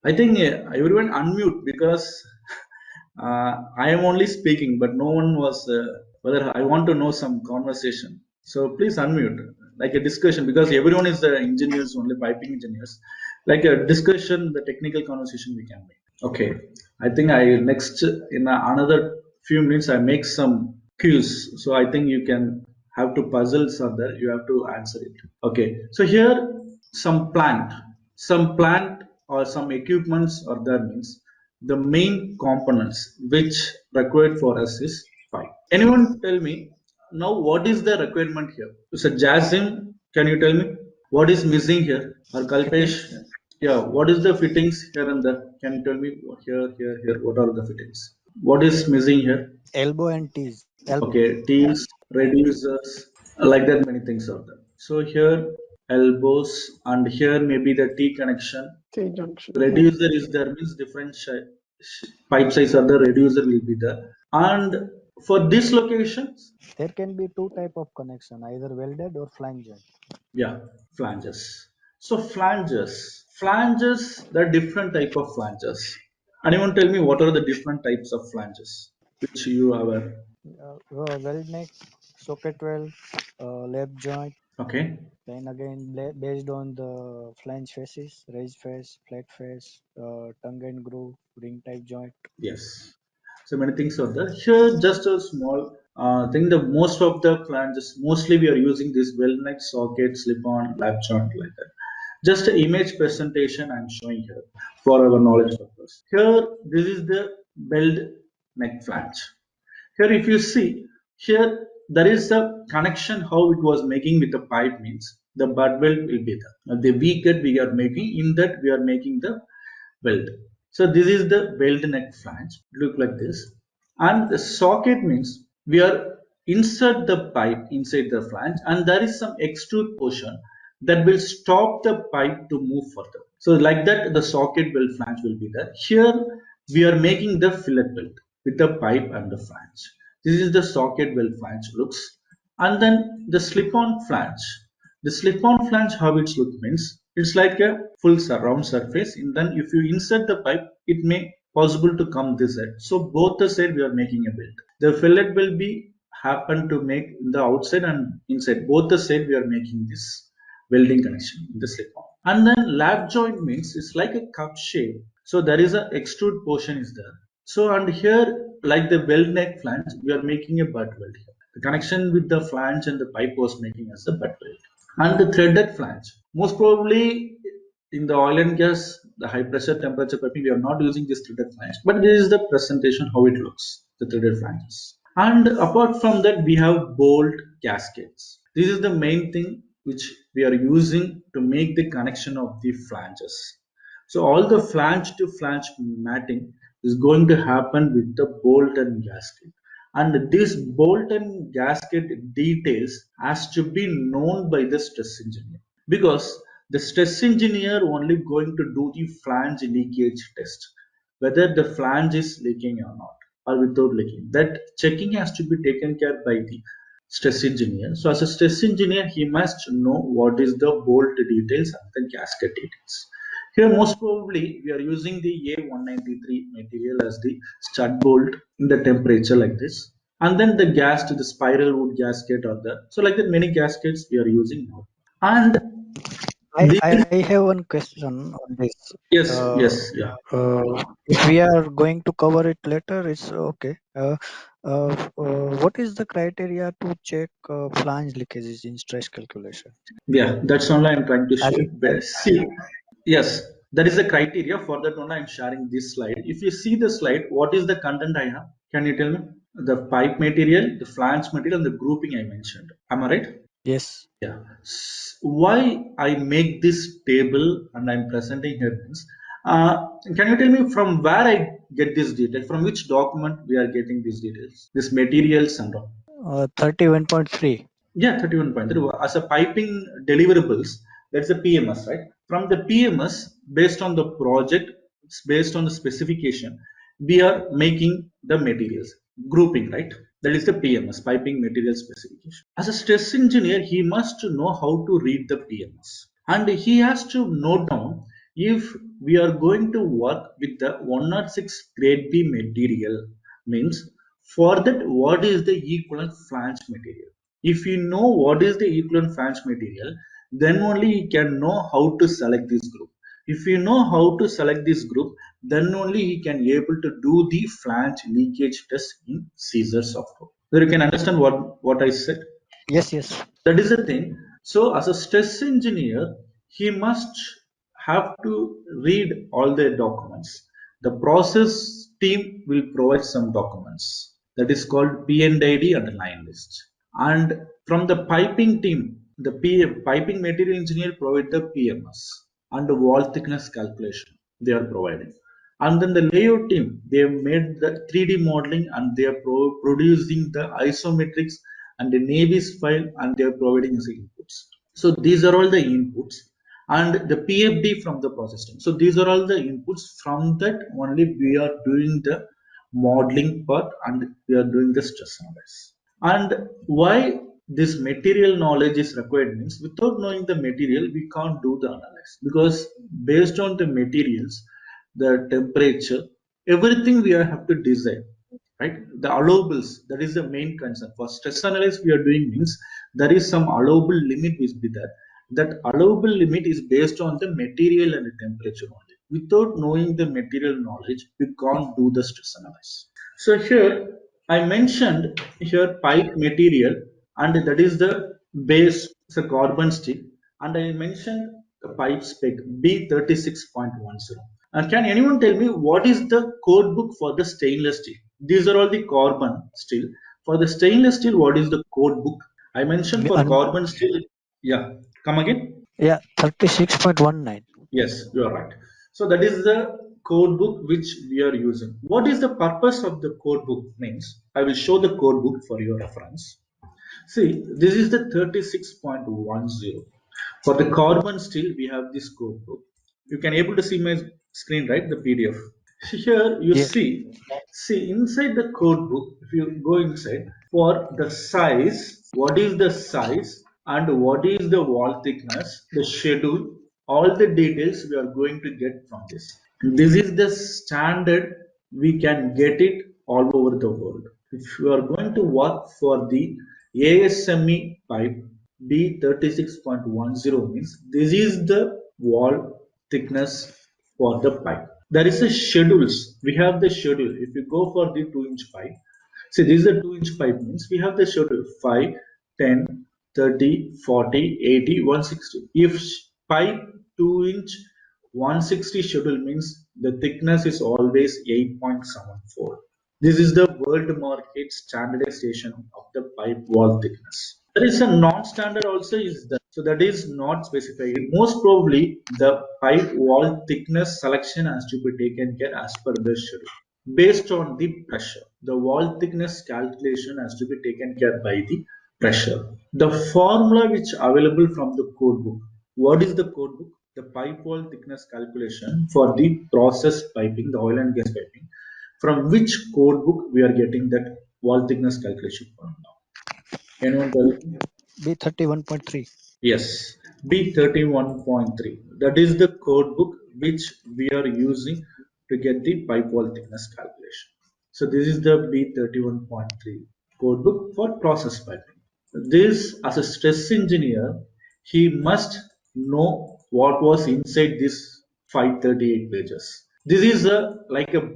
I think everyone unmute because I am only speaking, but no one was. Whether I want to know some conversation, so please unmute, like a discussion, because everyone is the engineers, only piping engineers. Like a discussion, the technical conversation we can make. Okay, I think I next in another few minutes I make some cues. So I think you can have to puzzles are there. You have to answer it. Okay, so here some plant or some equipments or there means the main components which required for us is pipe. Anyone tell me now what is the requirement here? So Jasim, can you tell me what is missing here? Or Kalpesh, Fittings, yeah, what is the fittings here and there? Can you tell me here? What are the fittings? What is missing here? elbow and tees. Elbow. Okay, tees, reducers, like that many things are there. So here elbows and here maybe the T connection. T junction. Yeah. Reducer is there means different pipe size or the reducer will be there. And for this locations, There can be two type of connection, either welded or flange joint. yeah, flanges. So flanges, there are different type of flanges. Anyone tell me what are the different types of flanges which you are aware? Weld neck, socket weld, lap joint. Okay. Then again, based on the flange faces, raised face, flat face, tongue and groove, ring type joint. Yes. So many things are there. Here, just a small thing. The most of the flanges, mostly we are using this well neck socket, slip-on, lap joint like that. Just an image presentation I'm showing here for our knowledge purpose. Here, this is the belt neck flange. Here, if you see, here there is a connection how it was making with the pipe means the butt weld will be there. The V cut we are making in that we are making the weld. So this is the weld neck flange. Look like this. And the socket means we are insert the pipe inside the flange and there is some extrude portion that will stop the pipe to move further. So like that the socket weld flange will be there. Here we are making the fillet weld with the pipe and the flange. This is the socket weld flange looks. And then the slip-on flange. The slip-on flange, how it looks means it's like a full round surface. And then if you insert the pipe, it may possible to come this side. So both the side we are making a weld. The fillet will be happen to make in the outside and inside. Both the side we are making this welding connection in the slip-on. And then lap joint means it's like a cup shape. So there is a extrude portion is there. So and here like the weld neck flange, we are making a butt weld here. The connection with the flange and the pipe was making as a butt weld. And the threaded flange. Most probably in the oil and gas, the high pressure temperature piping, we are not using this threaded flange, but this is the presentation how it looks, the threaded flanges. And apart from that, we have bolt gaskets. This is the main thing which we are using to make the connection of the flanges. So all the flange to flange matting is going to happen with the bolt and gasket. And this bolt and gasket details has to be known by the stress engineer because the stress engineer only going to do the flange leakage test whether the flange is leaking or not or without leaking. That checking has to be taken care by the stress engineer. So as a stress engineer, he must know what is the bolt details and the gasket details. Here, most probably, we are using the A193 material as the stud bolt in the temperature like this. And then the gas to the spiral wood gasket or the, so like that many gaskets we are using now. And I, this, I have one question on this. yes, Uh, yes, yeah. if we are going to cover it later, it's okay. What is the criteria to check flange leakages in stress calculation? Yeah, that's only I'm trying to Are show. you, See, yes, that is the criteria. For that only I'm sharing this slide. If you see the slide, what is the content I have? Can you tell me? The pipe material, the flange material, and the grouping I mentioned. Am I right? yes. Yeah. Why I make this table and I'm presenting here means, can you tell me from where I get this detail? From which document we are getting these details? This materials and all. 31.3. Yeah, 31.3. As a piping deliverables, that's the PMS, right? From the PMS, based on the project, based on the specification, we are making the materials, grouping, right? That is the PMS, piping material specification. As a stress engineer, he must know how to read the PMS. And he has to note down If we are going to work with the 106 grade B material, means for that what is the equivalent flange material? If you know what is the equivalent flange material, then only you can know how to select this group. If you know how to select this group, then only he can able to do the flange leakage test in Caesar software. So you can understand what I said. Yes, yes. That is the thing. So as a stress engineer, he must have to read all the documents. The process team will provide some documents that is called P&ID and line list. And from the piping team, the piping material engineer provide the PMS and the wall thickness calculation they are providing. And then the layout team, they have made the 3D modeling and they are producing the isometrics and the Navis file and they are providing as inputs. So these are all the inputs and the PFD from the process team. So these are all the inputs. From that only we are doing the modeling part and we are doing the stress analysis. And why this material knowledge is required means without knowing the material we can't do the analysis, because based on the materials, the temperature, everything we have to design, right? The allowables, that is the main concern for stress analysis we are doing means there is some allowable limit which be there. That allowable limit is based on the material and the temperature only. Without knowing the material knowledge we can't do the stress analysis. So here I mentioned here pipe material, and that is the base, the carbon steel, and I mentioned the pipe spec B36.10. Can anyone tell me what is the code book for the stainless steel? These are all the carbon steel. For the stainless steel, what is the code book? I mentioned for And carbon steel. Yeah, come again. yeah, 36.19. Yes, you are right. So that is the code book which we are using. What is the purpose of the code book means? I will show the code book for your reference. See, this is the 36.10. For the carbon steel, we have this code book. You can able to see my screen, right? The PDF. Here you Yes. see inside the code book, if you go inside, for the size, what is the size and what is the wall thickness, the schedule, all the details we are going to get from this. This is the standard, we can get it all over the world. If you are going to work for the ASME pipe B36.10 means this is the wall thickness for the pipe. There is a schedules. We have the schedule. If you go for the 2-inch pipe, see this is a 2-inch pipe means we have the schedule 5, 10, 30, 40, 80, 160. If pipe 2-inch 160 schedule means the thickness is always 8.74. This is the world market standardization of the pipe wall thickness. There is a non-standard also is there. So that is not specified. Most probably the pipe wall thickness selection has to be taken care as per the schedule. Based on the pressure, the wall thickness calculation has to be taken care by the pressure. The formula which available from the code book. What is the code book? The pipe wall thickness calculation for the process piping, the oil and gas piping. From which code book we are getting that wall thickness calculation formula? Anyone tell me? B31.3. Yes, B31.3. That is the code book which we are using to get the pipe wall thickness calculation. So this is the B31.3 code book for process piping. This, as a stress engineer, he must know what was inside this 538 pages. This is a like a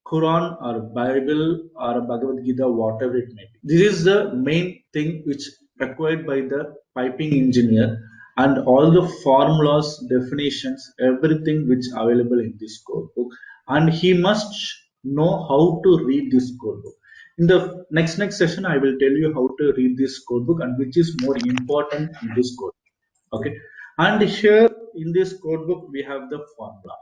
Quran or Bible or a Bhagavad Gita, whatever it may be. This is the main thing which required by the piping engineer, and all the formulas, definitions, everything which available in this code book, and he must know how to read this code book. In the next session, I will tell you how to read this code book and which is more important in this code. Okay, and here in this code book we have the formula.